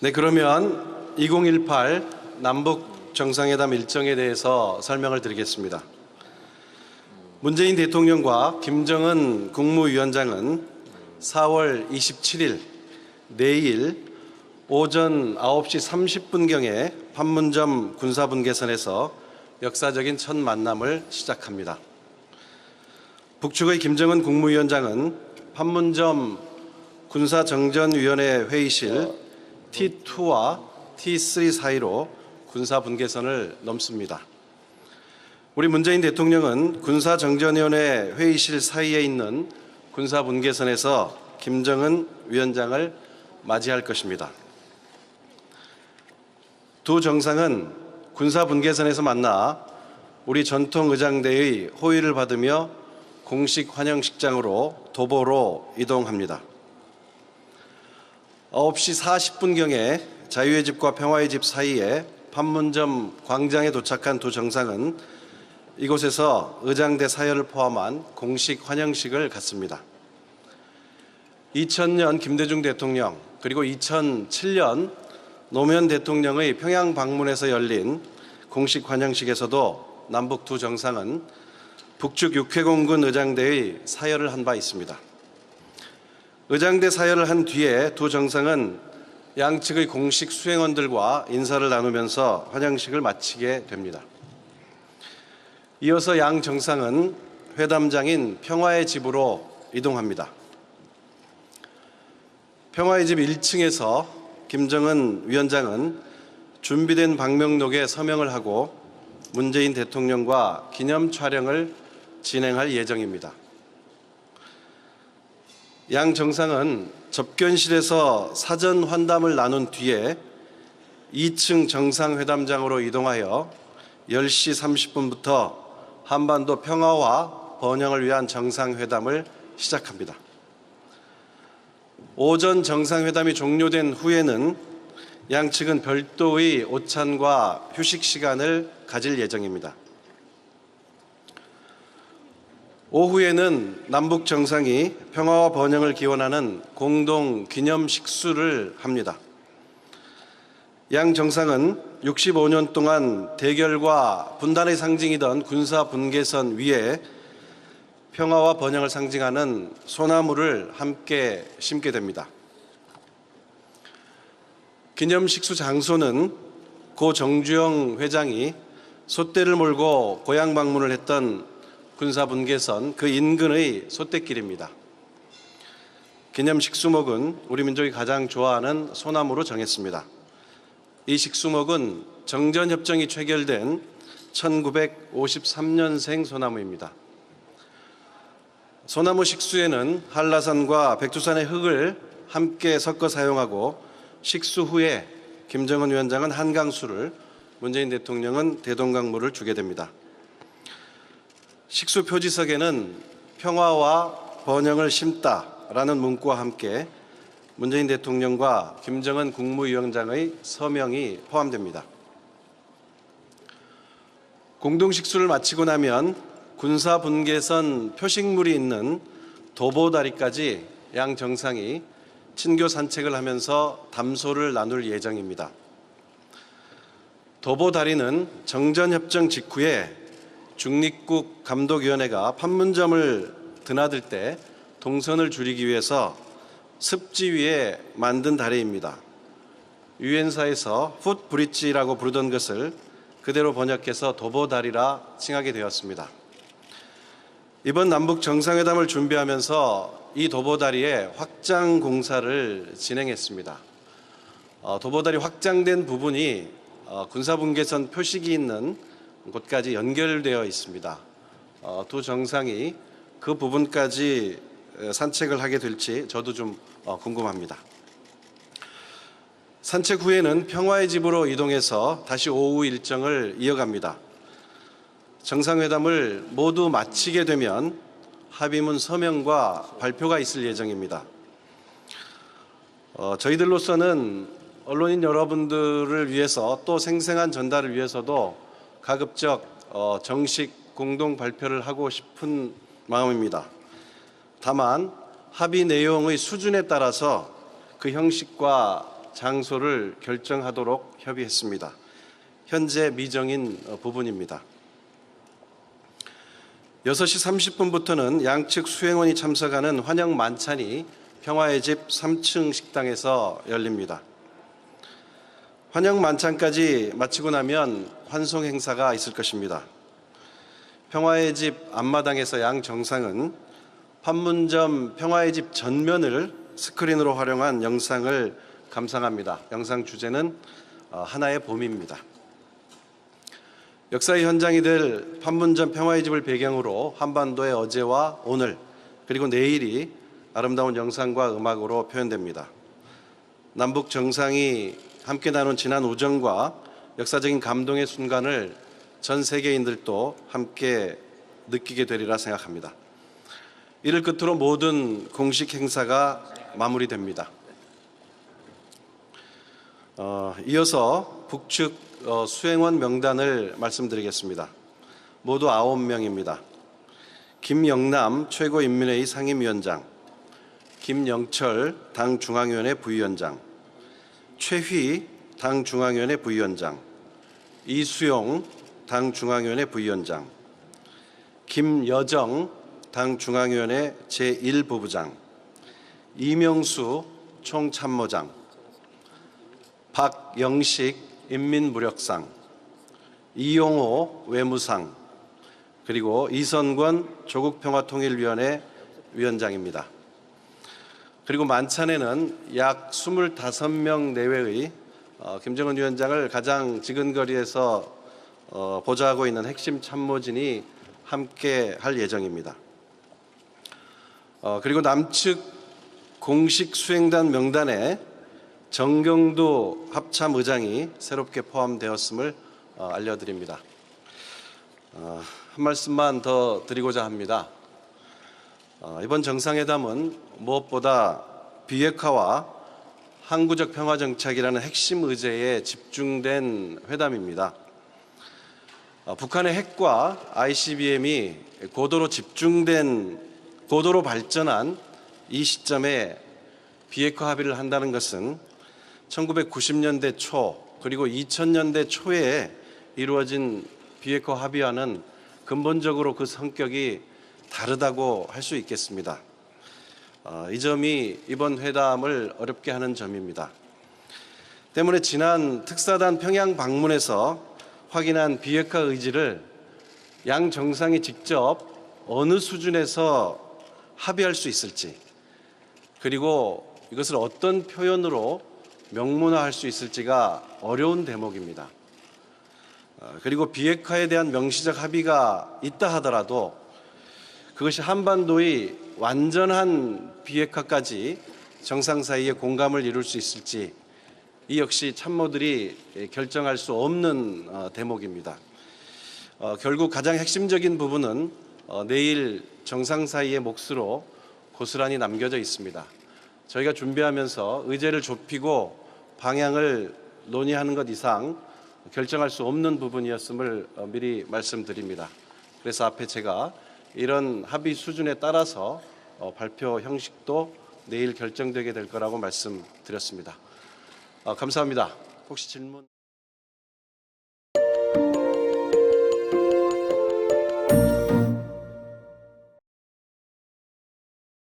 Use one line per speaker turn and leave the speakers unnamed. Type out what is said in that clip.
네, 그러면 2018 남북 정상회담 일정에 대해서 설명을 드리겠습니다. 문재인 대통령과 김정은 국무위원장은 4월 27일 내일 오전 9시 30분경에 판문점 군사분계선에서 역사적인 첫 만남을 시작합니다. 북측의 김정은 국무위원장은 판문점 군사정전위원회 회의실 T2와 T3 사이로 군사분계선을 넘습니다. 우리 문재인 대통령은 군사정전위원회 회의실 사이에 있는 군사분계선에서 김정은 위원장을 맞이할 것입니다. 두 정상은 군사분계선에서 만나 우리 전통의장대의 호의를 받으며 공식 환영식장으로 도보로 이동합니다. 9시 40분경에 자유의 집과 평화의 집 사이에 판문점 광장에 도착한 두 정상은 이곳에서 의장대 사열을 포함한 공식 환영식을 갖습니다. 2000년 김대중 대통령 그리고 2007년 노무현 대통령의 평양 방문에서 열린 공식 환영식에서도 남북 두 정상은 북측 육해공군 의장대의 사열을 한 바 있습니다. 의장대 사열을 한 뒤에 두 정상은 양측의 공식 수행원들과 인사를 나누면서 환영식을 마치게 됩니다. 이어서 양 정상은 회담장인 평화의 집으로 이동합니다. 평화의 집 1층에서 김정은 위원장은 준비된 방명록에 서명을 하고 문재인 대통령과 기념 촬영을 진행할 예정입니다. 양 정상은 접견실에서 사전 환담을 나눈 뒤에 2층 정상회담장으로 이동하여 10시 30분부터 한반도 평화와 번영을 위한 정상회담을 시작합니다. 오전 정상회담이 종료된 후에는 양측은 별도의 오찬과 휴식 시간을 가질 예정입니다. 오후에는 남북 정상이 평화와 번영을 기원하는 공동 기념 식수를 합니다. 양 정상은 65년 동안 대결과 분단의 상징이던 군사 분계선 위에 평화와 번영을 상징하는 소나무를 함께 심게 됩니다. 기념 식수 장소는 고 정주영 회장이 솥대를 몰고 고향 방문을 했던 군사분계선 그 인근의 솥대길입니다. 기념 식수목은 우리 민족이 가장 좋아하는 소나무로 정했습니다. 이 식수목은 정전협정이 체결된 1953년생 소나무입니다. 소나무 식수에는 한라산과 백두산의 흙을 함께 섞어 사용하고 식수 후에 김정은 위원장은 한강수를, 문재인 대통령은 대동강물을 주게 됩니다. 식수 표지석에는 평화와 번영을 심다라는 문구와 함께 문재인 대통령과 김정은 국무위원장의 서명이 포함됩니다. 공동식수를 마치고 나면 군사분계선 표식물이 있는 도보다리까지 양 정상이 친교 산책을 하면서 담소를 나눌 예정입니다. 도보다리는 정전협정 직후에 중립국 감독위원회가 판문점을 드나들 때 동선을 줄이기 위해서 습지 위에 만든 다리입니다. 유엔사에서 풋브릿지라고 부르던 것을 그대로 번역해서 도보다리라 칭하게 되었습니다. 이번 남북 정상회담을 준비하면서 이 도보다리의 확장 공사를 진행했습니다. 도보다리 확장된 부분이 군사분계선 표식이 있는 곳까지 연결되어 있습니다. 두 정상이 그 부분까지 산책을 하게 될지 저도 좀 궁금합니다. 산책 후에는 평화의 집으로 이동해서 다시 오후 일정을 이어갑니다. 정상회담을 모두 마치게 되면 합의문 서명과 발표가 있을 예정입니다. 저희들로서는 언론인 여러분들을 위해서 또 생생한 전달을 위해서도 가급적 정식 공동 발표를 하고 싶은 마음입니다. 다만 합의 내용의 수준에 따라서 그 형식과 장소를 결정하도록 협의했습니다. 현재 미정인 부분입니다. 6시 30분부터는 양측 수행원이 참석하는 환영 만찬이 평화의 집 3층 식당에서 열립니다. 환영 만찬까지 마치고 나면 환송 행사가 있을 것입니다. 평화의 집 앞마당에서 양 정상은 판문점 평화의 집 전면을 스크린으로 활용한 영상을 감상합니다. 영상 주제는 하나의 봄입니다. 역사의 현장이 될 판문점 평화의 집을 배경으로 한반도의 어제와 오늘 그리고 내일이 아름다운 영상과 음악으로 표현됩니다. 남북 정상이 함께 나눈 지난 우정과 역사적인 감동의 순간을 전 세계인들도 함께 느끼게 되리라 생각합니다. 이를 끝으로 모든 공식 행사가 마무리됩니다. 이어서 북측 수행원 명단을 말씀드리겠습니다. 모두 9명입니다. 김영남 최고인민회의 상임위원장, 김영철 당중앙위원회 부위원장, 최휘 당중앙위원회 부위원장, 이수용 당중앙위원회 부위원장, 김여정 당중앙위원회 제1부부장, 이명수 총참모장, 박영식 인민무력상, 이용호 외무상, 그리고 이선권 조국평화통일위원회 위원장입니다. 그리고 만찬에는 약 25명 내외의 김정은 위원장을 가장 지근거리에서 보좌하고 있는 핵심 참모진이 함께 할 예정입니다. 그리고 남측 공식 수행단 명단에 정경두 합참의장이 새롭게 포함되었음을 알려드립니다. 한 말씀만 더 드리고자 합니다. 이번 정상회담은 무엇보다 비핵화와 항구적 평화정착이라는 핵심 의제에 집중된 회담입니다. 북한의 핵과 ICBM이 고도로 발전한 이 시점에 비핵화 합의를 한다는 것은 1990년대 초 그리고 2000년대 초에 이루어진 비핵화 합의와는 근본적으로 그 성격이 다르다고 할 수 있겠습니다. 이 점이 이번 회담을 어렵게 하는 점입니다. 때문에 지난 특사단 평양 방문에서 확인한 비핵화 의지를 양 정상이 직접 어느 수준에서 합의할 수 있을지, 그리고 이것을 어떤 표현으로 명문화할 수 있을지가 어려운 대목입니다. 그리고 비핵화에 대한 명시적 합의가 있다 하더라도 그것이 한반도의 완전한 비핵화까지 정상 사이에 공감을 이룰 수 있을지, 이 역시 참모들이 결정할 수 없는 대목입니다. 결국 가장 핵심적인 부분은 내일 정상 사이의 몫으로 고스란히 남겨져 있습니다. 저희가 준비하면서 의제를 좁히고 방향을 논의하는 것 이상 결정할 수 없는 부분이었음을 미리 말씀드립니다. 그래서 앞에 제가 이런 합의 수준에 따라서 발표 형식도 내일 결정되게 될 거라고 말씀드렸습니다. 감사합니다. 혹시 질문?